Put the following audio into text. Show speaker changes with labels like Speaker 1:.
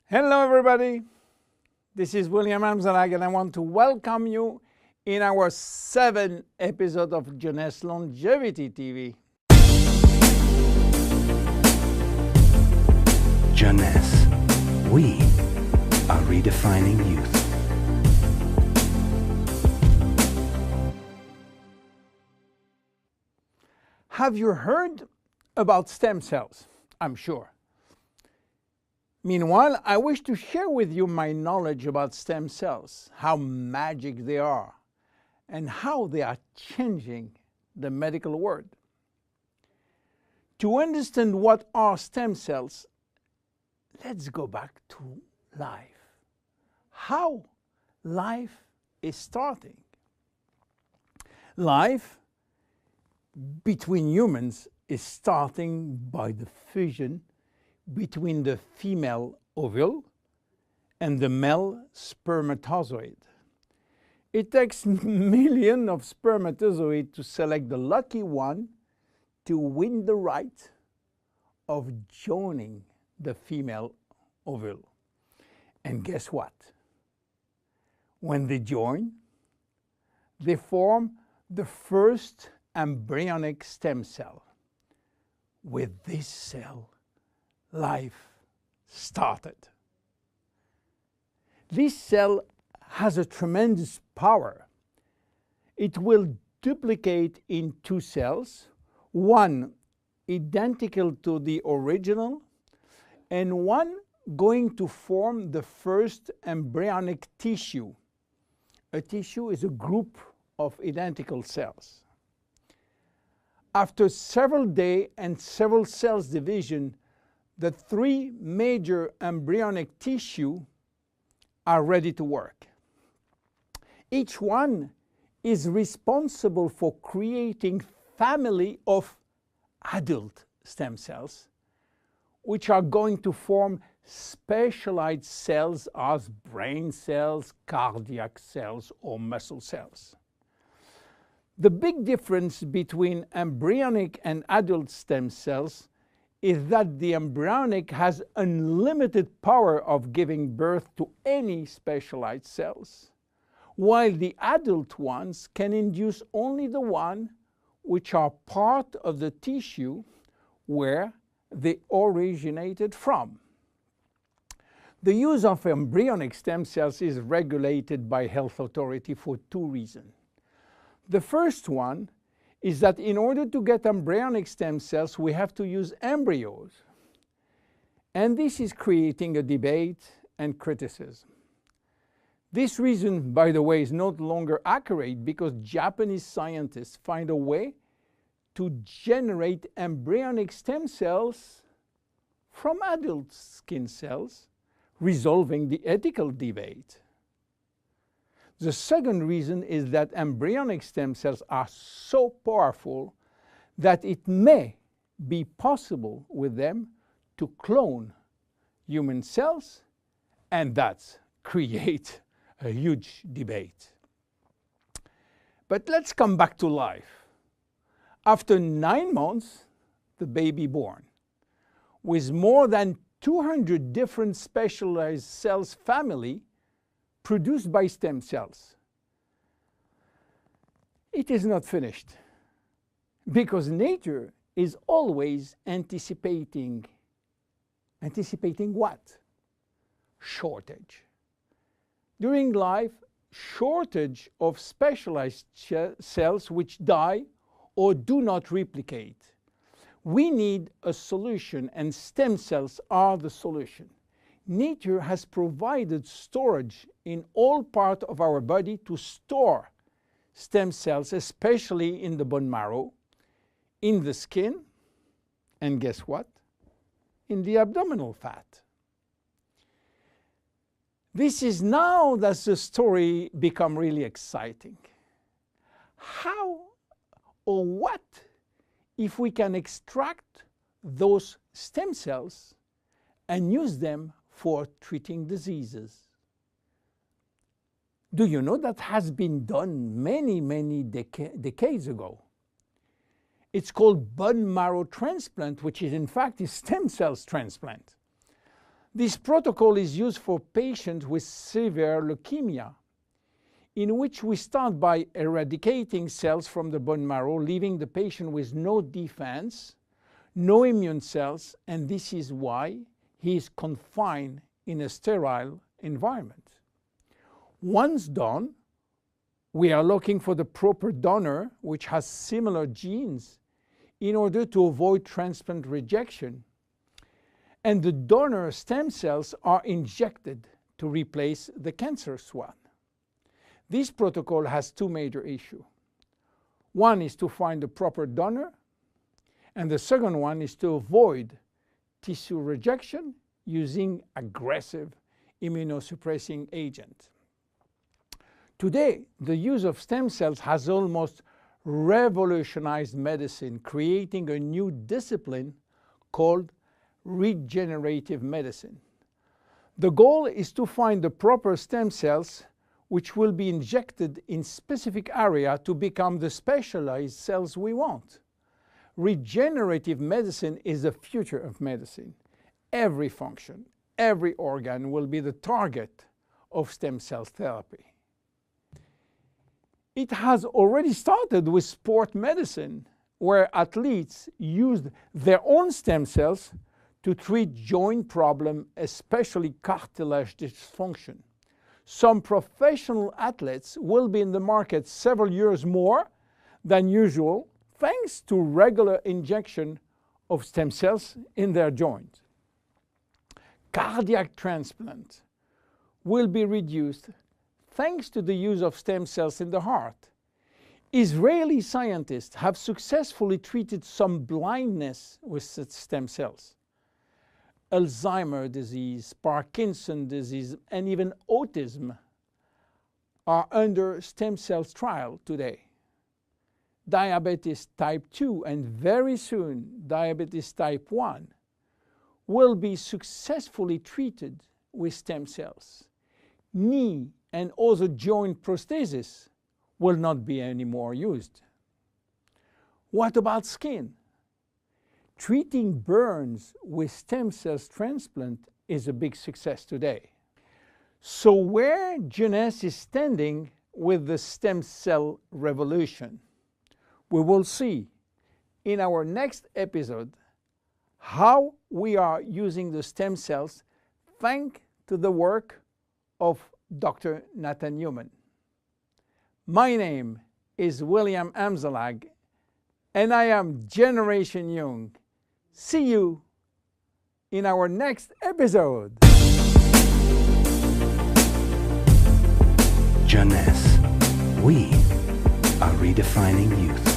Speaker 1: Hello everybody, this is William Amzalag and I want to welcome you in our 7th episode of Jeunesse Longevity TV.
Speaker 2: Jeunesse, we are redefining youth.
Speaker 1: Have you heard about stem cells? I'm sure. Meanwhile, I wish to share with you my knowledge about stem cells, how magic they are, and how they are changing the medical world. To understand what are stem cells, let's go back to life. How life is starting. Life between humans is starting by the fusion between the female ovule and the male spermatozoid. It takes millions of spermatozoids to select the lucky one to win the right of joining the female ovule. And guess what? When they join, they form the first embryonic stem cell. With this cell, life started. This cell has a tremendous power. It will duplicate in 2 cells, one identical to the original, and one going to form the first embryonic tissue. A tissue is a group of identical cells. After several days and several cells division, the 3 major embryonic tissue are ready to work. Each one is responsible for creating family of adult stem cells, which are going to form specialized cells as brain cells, cardiac cells, or muscle cells. The big difference between embryonic and adult stem cells is that the embryonic has unlimited power of giving birth to any specialized cells, while the adult ones can induce only the one which are part of the tissue where they originated from. The use of embryonic stem cells is regulated by health authority for 2 reasons. The first one is that in order to get embryonic stem cells, we have to use embryos. And this is creating a debate and criticism. This reason, by the way, is no longer accurate because Japanese scientists find a way to generate embryonic stem cells from adult skin cells, resolving the ethical debate. The second reason is that embryonic stem cells are so powerful that it may be possible with them to clone human cells, and that's create a huge debate. But let's come back to life. After 9 months, the baby born, with more than 200 different specialized cells family produced by stem cells. It is not finished, because nature is always anticipating what? Shortage. During life, shortage of specialized cells which die or do not replicate. We need a solution, and stem cells are the solution. Nature has provided storage in all parts of our body to store stem cells, especially in the bone marrow, in the skin, and guess what? In the abdominal fat. This is now that the story becomes really exciting. How or what if we can extract those stem cells and use them for treating diseases? Do you know that has been done many decades ago? It's called bone marrow transplant, which is in fact a stem cells transplant. This protocol is used for patients with severe leukemia, in which we start by eradicating cells from the bone marrow, leaving the patient with no defense, no immune cells, and this is why he is confined in a sterile environment. Once done, we are looking for the proper donor which has similar genes in order to avoid transplant rejection. And the donor stem cells are injected to replace the cancerous one. This protocol has two major issues. One is to find the proper donor, and the second one is to avoid tissue rejection using aggressive immunosuppressing agent. Today, the use of stem cells has almost revolutionized medicine, creating a new discipline called regenerative medicine. The goal is to find the proper stem cells which will be injected in specific area to become the specialized cells we want. Regenerative medicine is the future of medicine. Every function, every organ will be the target of stem cell therapy. It has already started with sport medicine, where athletes used their own stem cells to treat joint problems, especially cartilage dysfunction. Some professional athletes will be in the market several years more than usual, thanks to regular injection of stem cells in their joint. Cardiac transplant will be reduced thanks to the use of stem cells in the heart. Israeli scientists have successfully treated some blindness with such stem cells. Alzheimer's disease, Parkinson's disease, and even autism are under stem cells trial today. Diabetes type 2 and very soon diabetes type 1 will be successfully treated with stem cells. Knee and other joint prosthesis will not be anymore used. What about skin? Treating burns with stem cells transplant is a big success today. So where Jeunesse is standing with the stem cell revolution? We will see in our next episode how we are using the stem cells thanks to the work of Dr. Nathan Newman. My name is William Amzalag, and I am Generation Young. See you in our next episode.
Speaker 2: Jeunesse. We are redefining youth.